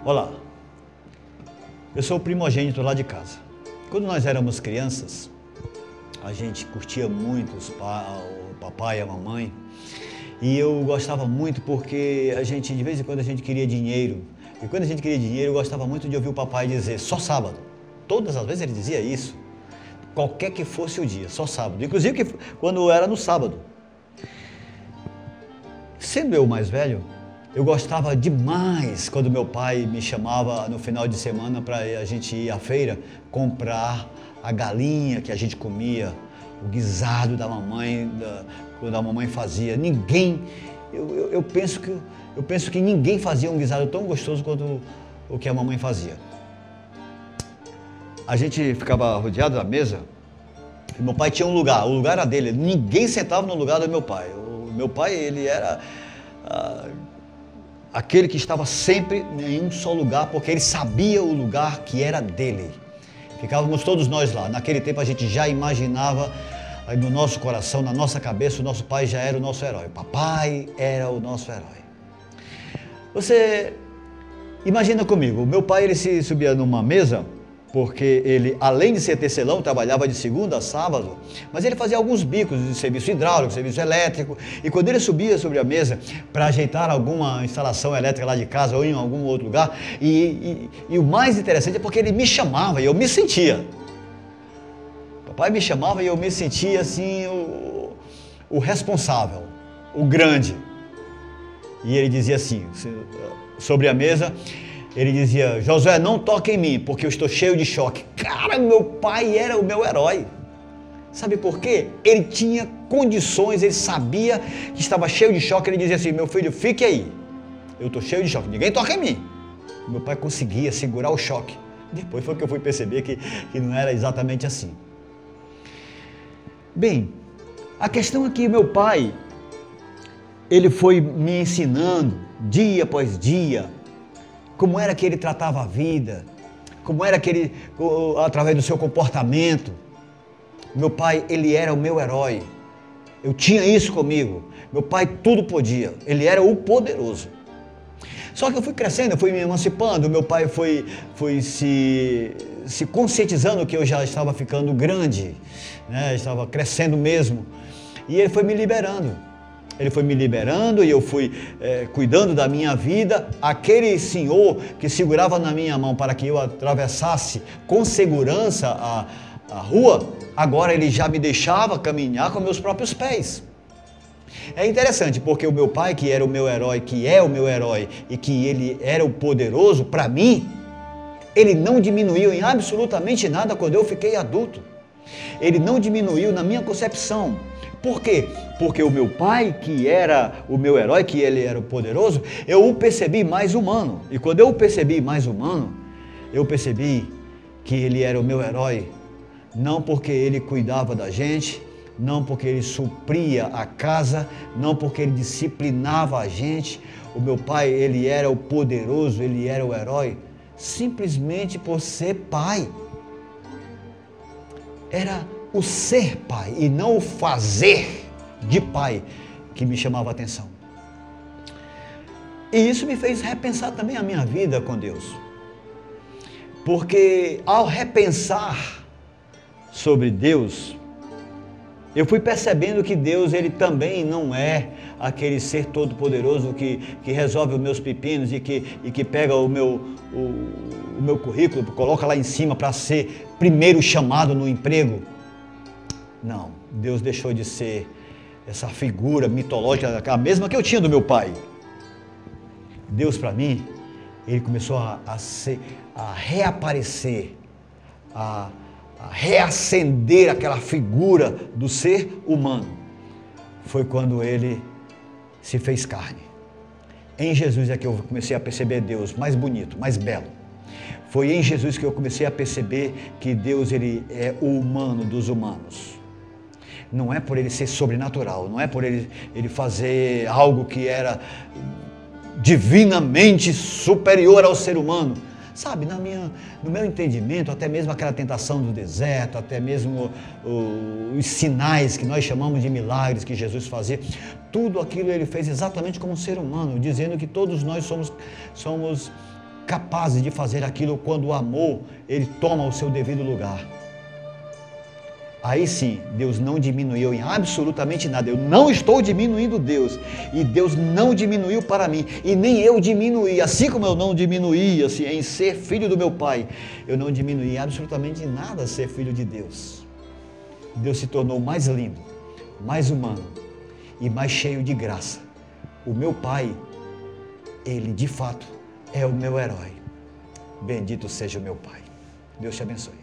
Olá, eu sou o primogênito lá de casa. Quando nós éramos crianças, a gente curtia muito o papai e a mamãe, e eu gostava muito porque de vez em quando a gente queria dinheiro, e quando a gente queria dinheiro eu gostava muito de ouvir o papai dizer, só sábado. Todas as vezes ele dizia isso, qualquer que fosse o dia, só sábado, inclusive quando era no sábado. Sendo eu mais velho, eu gostava demais quando meu pai me chamava no final de semana para a gente ir à feira comprar a galinha que a gente comia, o guisado da mamãe, quando a mamãe fazia. Eu penso que ninguém fazia um guisado tão gostoso quanto o que a mamãe fazia. A gente ficava rodeado da mesa e meu pai tinha um lugar, o lugar era dele, ninguém sentava no lugar do meu pai. O meu pai, ele era aquele que estava sempre em um só lugar, porque ele sabia o lugar que era dele. Ficávamos todos nós lá. Naquele tempo a gente já imaginava no nosso coração, na nossa cabeça, o nosso pai já era o nosso herói. O papai era o nosso herói. Você imagina comigo, o meu pai ele se subia numa mesa, porque ele, além de ser tecelão, trabalhava de segunda a sábado, mas ele fazia alguns bicos de serviço hidráulico, serviço elétrico, e quando ele subia sobre a mesa para ajeitar alguma instalação elétrica lá de casa ou em algum outro lugar, e o mais interessante é porque ele me chamava e eu me sentia. Papai me chamava e eu me sentia assim, o responsável, o grande. E ele dizia assim, sobre a mesa, ele dizia, Josué, não toque em mim, porque eu estou cheio de choque. Cara, meu pai era o meu herói. Sabe por quê? Ele tinha condições, ele sabia que estava cheio de choque. Ele dizia assim, meu filho, fique aí. Eu estou cheio de choque, ninguém toca em mim. Meu pai conseguia segurar o choque. Depois foi que eu fui perceber que não era exatamente assim. Bem, a questão é que meu pai, ele foi me ensinando, dia após dia, como era que ele tratava a vida, como era que ele, através do seu comportamento. Meu pai, ele era o meu herói. Eu tinha isso comigo. Meu pai tudo podia. Ele era o poderoso. Só que eu fui crescendo, eu fui me emancipando. Meu pai foi se conscientizando que eu já estava ficando grande, né? Estava crescendo mesmo. E ele foi me liberando. Ele foi me liberando e eu fui cuidando da minha vida. Aquele senhor que segurava na minha mão para que eu atravessasse com segurança a rua, agora ele já me deixava caminhar com meus próprios pés. É interessante porque o meu pai, que era o meu herói, que é o meu herói e que ele era o poderoso para mim, ele não diminuiu em absolutamente nada quando eu fiquei adulto. Ele não diminuiu na minha concepção. Por quê? Porque o meu pai, que era o meu herói, que ele era o poderoso, eu o percebi mais humano. E quando eu o percebi mais humano, eu percebi que ele era o meu herói, não porque ele cuidava da gente, não porque ele supria a casa, não porque ele disciplinava a gente. O meu pai, ele era o poderoso, ele era o herói, simplesmente por ser pai. Era o ser pai e não o fazer de pai que me chamava a atenção. E isso me fez repensar também a minha vida com Deus. Porque ao repensar sobre Deus, eu fui percebendo que Deus, ele também não é aquele ser todo poderoso que resolve os meus pepinos e que pega o meu currículo, coloca lá em cima para ser primeiro chamado no emprego. Não, Deus deixou de ser essa figura mitológica, a mesma que eu tinha do meu pai. Deus, para mim, ele começou a reaparecer, a reacender aquela figura do ser humano. Foi quando ele se fez carne. Em Jesus é que eu comecei a perceber Deus mais bonito, mais belo. Foi em Jesus que eu comecei a perceber que Deus, ele é o humano dos humanos. Não é por ele ser sobrenatural, não é por ele fazer algo que era divinamente superior ao ser humano. Sabe, no meu entendimento, até mesmo aquela tentação do deserto, até mesmo os sinais que nós chamamos de milagres que Jesus fazia, tudo aquilo ele fez exatamente como um ser humano, dizendo que todos nós somos capazes de fazer aquilo quando o amor, ele toma o seu devido lugar. Aí sim, Deus não diminuiu em absolutamente nada. Eu não estou diminuindo Deus. E Deus não diminuiu para mim. E nem eu diminuí. Assim como eu não diminuí assim, em ser filho do meu Pai, eu não diminuí absolutamente nada ser filho de Deus. Deus se tornou mais lindo, mais humano e mais cheio de graça. O meu Pai, Ele de fato é o meu herói. Bendito seja o meu Pai. Deus te abençoe.